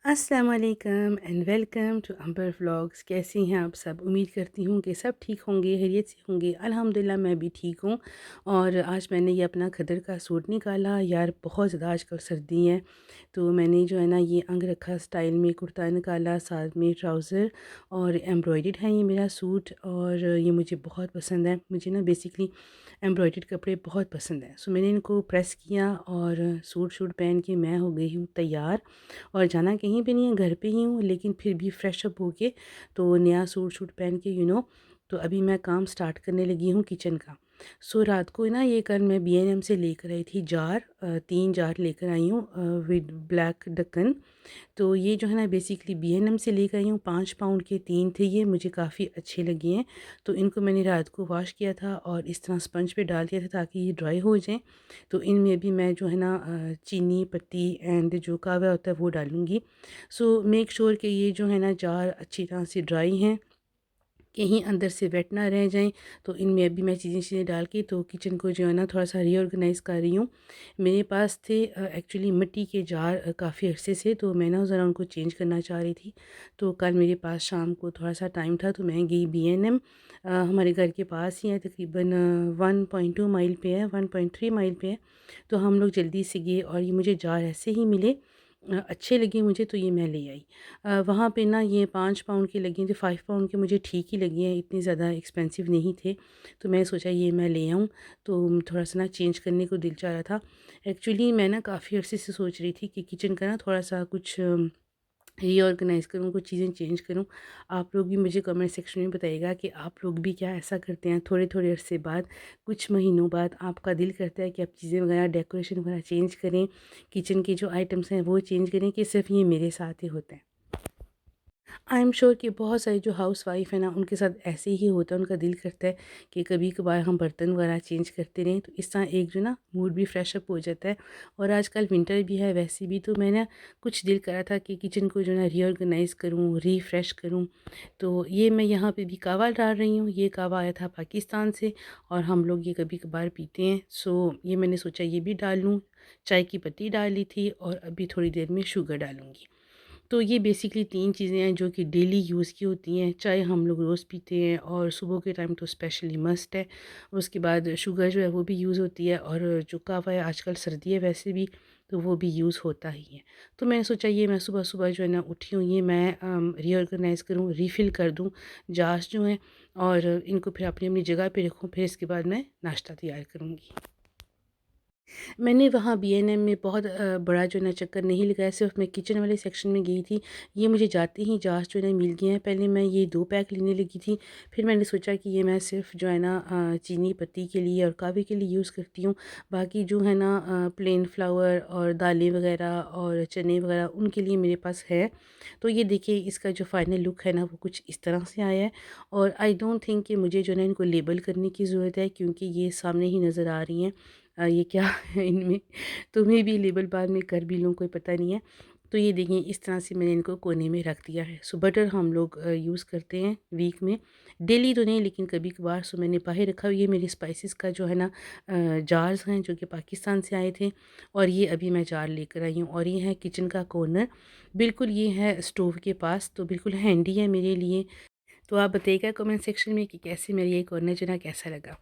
अस्सलाम वालेकुम and welcome to Ambar vlogs. कैसी हैं आप सब? उम्मीद करती हूँ कि सब ठीक होंगे, खैरियत से होंगे। अल्हम्दुलिल्लाह मैं भी ठीक हूँ। और आज मैंने ये अपना खदर का सूट निकाला। यार बहुत ज़्यादा आजकल सर्दी है, तो मैंने जो है ना ये अंग रखा स्टाइल में कुर्ता निकाला, साथ में ट्राउज़र, और एम्ब्रॉयडर्ड है ये मेरा सूट। और ये मुझे बहुत पसंद है। मुझे ना बेसिकली एम्ब्रॉयडर्ड कपड़े बहुत पसंद हैं। सो मैंने इनको प्रेस किया और सूट शूट पहन के मैं हो गई हूँ तैयार। और जाना कहीं पे नहीं है, घर पे ही हूँ, लेकिन फिर भी फ्रेश अप होके तो नया सूट शूट पहन के तो अभी मैं काम स्टार्ट करने लगी हूँ किचन का। सो रात को ना ये कल मैं B&M से लेकर आई थी जार, 3 जार लेकर आई हूँ विद ब्लैक ढक्कन। तो ये जो है ना बेसिकली B&M से लेकर आई हूँ। 5 पाउंड के 3 थे ये, मुझे काफ़ी अच्छे लगे हैं। तो इनको मैंने रात को वॉश किया था और इस तरह स्पंज पे डाल दिया था ताकि ये ड्राई हो जाएँ। तो इनमें भी मैं जो है ना चीनी पत्ती एंड जो कावा होता है वो डालूँगी। सो मेक श्योर कि ये जो है ना जार अच्छी तरह से ड्राई हैं, कहीं अंदर से वेट ना रह जाएँ। तो इनमें अभी मैं चीज़ें डाल के तो किचन को जो है ना थोड़ा-सा रीऑर्गनाइज़ कर रही हूँ। मेरे पास थे एक्चुअली मिट्टी के जार काफ़ी अरसे से, तो मैं ना ज़रा उनको चेंज करना चाह रही थी। तो कल मेरे पास शाम को थोड़ा-सा टाइम था, तो मैं गई B&M, हमारे घर के पास ही है, तकरीबन 1.2 माइल पे है, 1.3 माइल पे है। तो हम लोग जल्दी से गए और ये मुझे जार ऐसे ही मिले, अच्छे लगे मुझे, तो ये मैं ले आई। वहाँ पे ना ये 5 पाउंड के लगे थे, 5 पाउंड के मुझे ठीक ही लगे हैं, इतने ज़्यादा एक्सपेंसिव नहीं थे। तो मैं सोचा ये मैं ले आऊँ, तो थोड़ा-सा ना चेंज करने को दिल चाह रहा था। एक्चुअली मैं ना काफ़ी अरसे से सोच रही थी कि किचन का ना थोड़ा-सा कुछ रीऑर्गनाइज़ करूँ, कुछ चीज़ें चेंज करूँ। आप लोग भी मुझे कमेंट सेक्शन में बताइएगा कि आप लोग भी क्या ऐसा करते हैं? थोड़े-थोड़े अरसे बाद, कुछ महीनों बाद आपका दिल करता है कि आप चीज़ें वगैरह डेकोरेशन वगैरह चेंज करें, किचन के जो आइटम्स हैं वो चेंज करें, कि सिर्फ़ ये मेरे साथ ही होता है? आई एम श्योर कि बहुत सारी जो हाउसवाइफ़ है ना उनके साथ ऐसे ही होता है। उनका दिल करता है कि कभी कभार हम बर्तन वगैरह चेंज करते रहें, तो इस तरह एक जो ना मूड भी फ्रेश अप हो जाता है। और आजकल विंटर भी है वैसे भी, तो मैंने कुछ दिल करा था कि किचन को जो ना रीऑर्गेनाइज़ करूँ, रीफ्रेश करूँ। तो ये मैं यहाँ पे भी कहवा डाल रही हूँ। ये कहवा आया था पाकिस्तान से और हम लोग ये कभी कभार पीते हैं। सो ये मैंने सोचा ये भी डाल लूँ। चाय की पत्ती डाली थी और अभी थोड़ी देर में शुगर डालूँगी। तो ये बेसिकली 3 चीज़ें हैं जो कि डेली यूज़ की होती हैं। चाय हम लोग रोज़ पीते हैं और सुबह के टाइम तो स्पेशली मस्ट है। उसके बाद शुगर जो है वो भी यूज़ होती है, और जो कहवा है आजकल सर्दी है वैसे भी, तो वो भी यूज़ होता ही है। तो मैंने सोचा ये मैं सुबह-सुबह जो है ना उठी हूँ, ये मैं रीऑर्गनाइज़ करूँ, रीफ़िल कर दूँ जार्स जो हैं, और इनको फिर अपनी-अपनी जगह पे रखूँ। फिर इसके बाद मैं नाश्ता तैयार करूँगी। मैंने वहाँ B&M में बहुत बड़ा जो है ना चक्कर नहीं लगाया, सिर्फ मैं किचन वाले सेक्शन में गई थी। ये मुझे जाते ही जार्स जो है ना मिल गए हैं। पहले मैं ये 2 पैक लेने लगी थी, फिर मैंने सोचा कि ये मैं सिर्फ जो है ना चीनी पत्ती के लिए और कहवे के लिए यूज़ करती हूँ। बाकी जो है ना प्लेन फ्लावर और दालें वगैरह और चने वगैरह उनके लिए मेरे पास है। तो ये देखिए इसका जो फाइनल लुक है ना वो कुछ इस तरह से आया है। और आई डोंट थिंक कि मुझे जो है ना इनको लेबल करने की ज़रूरत है, क्योंकि ये सामने ही नज़र आ रही हैं। ये क्या है इनमें, तो मैं भी लेबल बाद में कर भी लूँ, कोई पता नहीं है। तो ये देखिए इस तरह से मैंने इनको कोने में रख दिया है। सो बटर हम लोग यूज़ करते हैं वीक में, डेली तो नहीं लेकिन कभी-कभार। सो मैंने बाहर रखा हुआ, ये मेरे स्पाइसेस का जो है ना जार्स हैं जो कि पाकिस्तान से आए थे, और ये अभी मैं जार लेकर आई हूँ। और ये है किचन का कॉर्नर, बिल्कुल ये है स्टोव के पास, तो बिल्कुल हैंडी है मेरे लिए। तो आप बताइएगा कमेंट सेक्शन में कि कैसे मेरा ये कॉर्नर जो है ना कैसा लगा।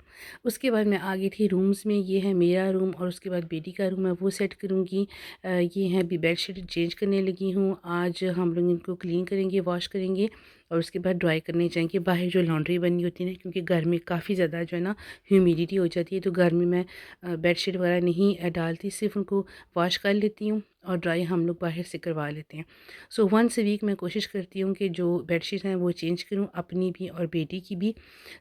उसके बाद मैं आ गई थी रूम्स में। ये है मेरा रूम और उसके बाद बेटी का रूम है, वो सेट करूँगी। ये है अभी बेडशीट चेंज करने लगी हूँ। आज हम लोग इनको क्लीन करेंगे, वॉश करेंगे और उसके बाद ड्राई करने जाएँगे। बाहर जो लॉन्ड्री बनी होती है ना, क्योंकि घर में काफ़ी ज़्यादा जो है ना ह्यूमिडिटी हो जाती है, तो घर में मैं बेडशीट वगैरह नहीं डालती, सिर्फ़ उनको वॉश कर लेती हूँ और ड्राई हम लोग बाहर से करवा लेते हैं। सो वंस अ वीक मैं कोशिश करती हूँ कि जो बेडशीट हैं वो चेंज करूँ, अपनी भी और बेटी की भी।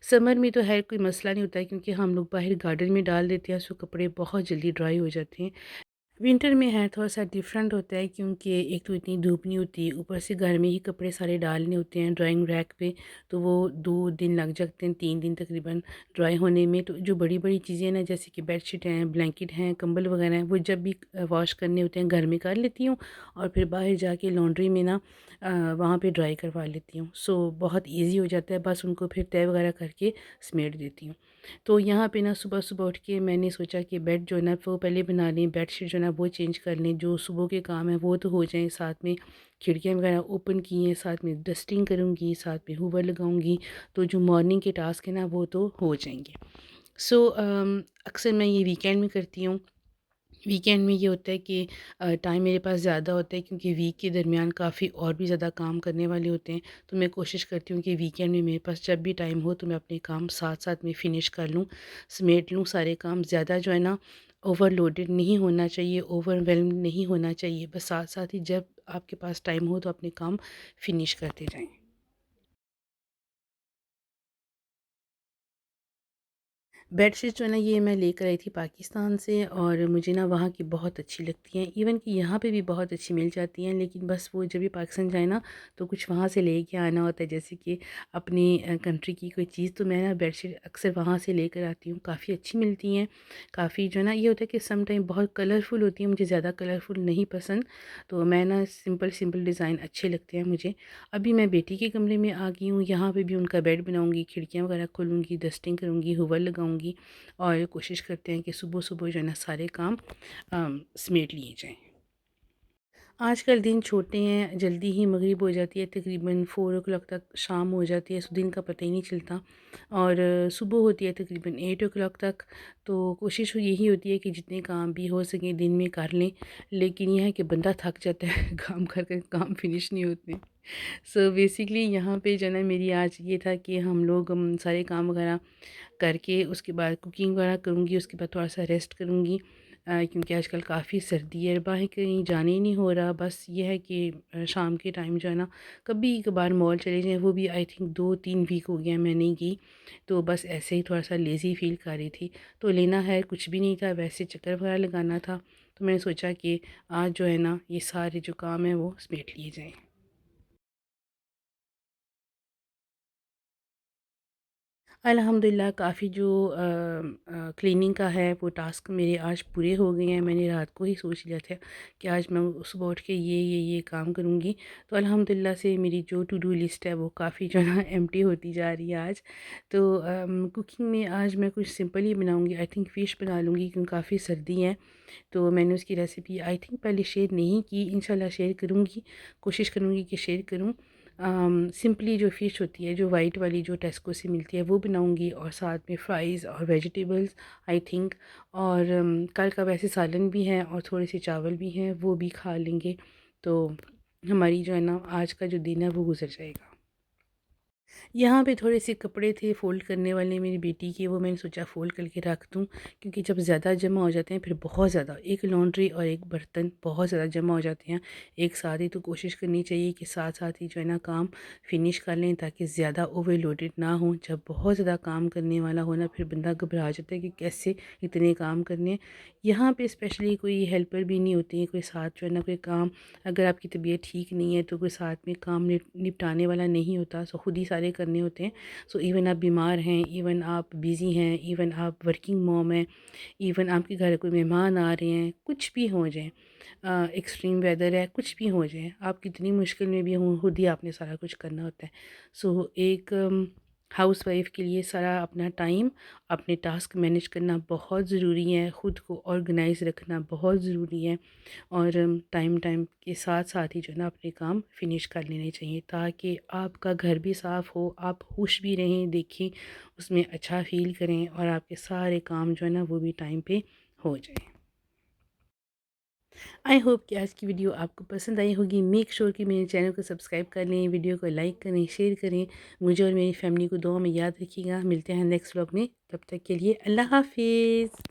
समर में तो है कोई मसला नहीं होता है, क्योंकि हम लोग बाहर गार्डन में डाल देते हैं, सो कपड़े बहुत जल्दी ड्राई हो जाते हैं। विंटर में है थोड़ा-सा डिफरेंट होता है, क्योंकि एक तो इतनी धूप नहीं होती, ऊपर से घर में ही कपड़े सारे डालने होते हैं ड्राइंग रैक पे, तो वो 2 दिन लग जाते हैं, 3 दिन तकरीबन ड्राई होने में। तो जो बड़ी-बड़ी चीज़ें हैं ना, जैसे कि बेडशीट हैं, ब्लैंकेट हैं, कंबल वगैरह हैं, वो जब भी वॉश करने होते हैं घर में कर लेती हूँ, और फिर बाहर जाके लॉन्ड्री में ना वहाँ पे ड्राई करवा लेती हूँ। सो बहुत ईज़ी हो जाता है, बस उनको फिर तह वगैरह करके समेट देती हूँ। तो यहाँ पे ना सुबह-सुबह उठ के मैंने सोचा कि बेड जो है ना वो पहले बना लें, बेडशीट जो है ना ना वो चेंज कर लें, जो सुबह के काम हैं वो तो हो जाएँ, साथ में खिड़कियाँ वगैरह ओपन की हैं, साथ में डस्टिंग करूँगी, साथ में हूवर लगाऊँगी, तो जो मॉर्निंग के टास्क हैं ना वो तो हो जाएँगे। सो अक्सर मैं ये वीकेंड में करती हूँ। वीकेंड में ये होता है कि टाइम मेरे पास ज़्यादा होता है, क्योंकि वीक के दरमियान काफ़ी और भी ज़्यादा काम करने वाले होते हैं। तो मैं कोशिश करती हूँ कि वीकेंड में मेरे पास जब भी टाइम हो तो मैं अपने काम साथ-साथ में फ़िनिश कर लूँ, समेट लूँ सारे काम। ज़्यादा जो है ना ओवरलोडेड नहीं होना चाहिए, ओवरवेल्म्ड नहीं होना चाहिए। बस साथ-साथ ही जब आपके पास टाइम हो तो अपने काम फ़िनिश करते जाएँ। बेडशीट जो है ना ये मैं लेकर आई थी पाकिस्तान से, और मुझे ना वहाँ की बहुत अच्छी लगती हैं। इवन कि यहाँ पे भी बहुत अच्छी मिल जाती हैं, लेकिन बस वो जब भी पाकिस्तान जाए ना तो कुछ वहाँ से लेके आना होता है, जैसे कि अपनी कंट्री की कोई चीज़। तो मैं ना बेडशीट अक्सर वहाँ से लेकर आती हूँ, काफ़ी अच्छी मिलती हैं। काफ़ी जो है ना ये होता है कि सम टाइम बहुत कलरफुल होती हैं, मुझे ज़्यादा कलरफुल नहीं पसंद। तो मैं ना सिंपल सिंपल डिज़ाइन अच्छे लगते हैं मुझे। अभी मैं बेटी के कमरे में आ गई हूँ, यहाँ पे भी उनका बेड बनाऊँगी, खिड़कियाँ वगैरह खोलूँगी, डस्टिंग करूँगी, हूवर लगाऊँगी, और कोशिश करते हैं कि सुबह-सुबह जो है ना सारे काम समेट लिए जाएँ। आजकल दिन छोटे हैं, जल्दी ही मगरिब हो जाती है, तकरीबन 4 ओ क्लॉक तक शाम हो जाती है, सो दिन का पता ही नहीं चलता, और सुबह होती है तकरीबन 8 ओ क्लॉक तक। तो कोशिश यही होती है कि जितने काम भी हो सकें दिन में कर लें, लेकिन ये है कि बंदा थक जाता है काम कर कर, काम फिनिश नहीं होते। सो बेसिकली यहाँ पे जो है ना मेरी आज ये था कि हम लोग सारे काम वगैरह करके उसके बाद कुकिंग वगैरह करूँगी, उसके बाद थोड़ा-सा रेस्ट करूँगी, क्योंकि आजकल काफ़ी सर्दी है, बाहर कहीं जाने ही नहीं हो रहा। बस ये है कि शाम के टाइम जो है ना कभी-कभार मॉल चले जाएँ, वो भी आई थिंक 2-3 वीक हो गया मैं नहीं गई। तो बस ऐसे ही थोड़ा-सा लेज़ी फ़ील कर रही थी। तो लेना है कुछ भी नहीं था, वैसे चक्कर वगैरह लगाना था। तो मैंने सोचा कि आज जो है ना ये सारे जो काम हैं वो समेट लिए जाएँ। अल्हम्दुलिल्लाह काफ़ी जो क्लीनिंग का है वो टास्क मेरे आज पूरे हो गए हैं। मैंने रात को ही सोच लिया था कि आज मैं सुबह उठ के ये काम करूँगी। तो अल्हम्दुलिल्लाह से मेरी जो टू डू लिस्ट है वो काफ़ी जो है ना एम्प्टी होती जा रही है आज। तो कुकिंग में आज मैं कुछ सिंपल ही बनाऊँगी, आई थिंक फ़िश बना लूँगी, क्योंकि काफ़ी सर्दी है। तो मैंने उसकी रेसिपी आई थिंक पहले शेयर नहीं की, इंशाल्लाह शेयर करूँगी, कोशिश करूँगी कि शेयर करूँ। सिंपली जो फ़िश होती है, जो वाइट वाली जो टेस्को से मिलती है वो बनाऊँगी, और साथ में फ्राइज़ और वेजिटेबल्स आई थिंक, और कल का वैसे सालन भी है और थोड़े से चावल भी हैं, वो भी खा लेंगे। तो हमारी जो है ना आज का जो दिन है वो गुज़र जाएगा। यहाँ पे थोड़े से कपड़े थे फ़ोल्ड करने वाले मेरी बेटी के, वो मैंने सोचा फ़ोल्ड करके रख दूँ, क्योंकि जब ज़्यादा जमा हो जाते हैं फिर बहुत ज़्यादा, एक लॉन्ड्री और एक बर्तन बहुत ज़्यादा जमा हो जाते हैं एक साथ ही। तो कोशिश करनी चाहिए कि साथ साथ ही जो है ना काम फिनिश कर लें, ताकि ज़्यादा ओवरलोडेड ना हो। जब बहुत ज़्यादा काम करने वाला हो ना, फिर बंदा घबरा जाता है कि कैसे इतने काम करने हैं। यहाँ पे स्पेशली कोई हेल्पर भी नहीं होती है, कोई साथ जो है ना कोई काम, अगर आपकी तबीयत ठीक नहीं है तो कोई साथ में काम निपटाने वाला नहीं होता, सो खुद ही सारे करने होते हैं। सो इवन आप बीमार हैं, इवन आप बिज़ी हैं, इवन आप वर्किंग मॉम हैं, इवन आपके घर कोई मेहमान आ रहे हैं, कुछ भी हो जाए, एक्सट्रीम वेदर है, कुछ भी हो जाए, आप कितनी मुश्किल में भी हों, खुद ही आपने सारा कुछ करना होता है। सो एक हाउसवाइफ़ के लिए सारा अपना टाइम, अपने टास्क मैनेज करना बहुत ज़रूरी है, ख़ुद को ऑर्गेनाइज़ रखना बहुत ज़रूरी है, और टाइम टाइम के साथ साथ ही जो है ना अपने काम फिनिश कर लेने चाहिए, ताकि आपका घर भी साफ़ हो, आप खुश भी रहें, देखें उसमें अच्छा फ़ील करें, और आपके सारे काम जो है ना वो भी टाइम पे हो जाए। आई होप कि आज की वीडियो आपको पसंद आई होगी। मेक श्योर कि मेरे चैनल को सब्सक्राइब कर लें, वीडियो को लाइक करें, शेयर करें। मुझे और मेरी फैमिली को दुआ में याद रखिएगा। मिलते हैं नेक्स्ट व्लॉग में, तब तक के लिए अल्लाह हाफ़िज़।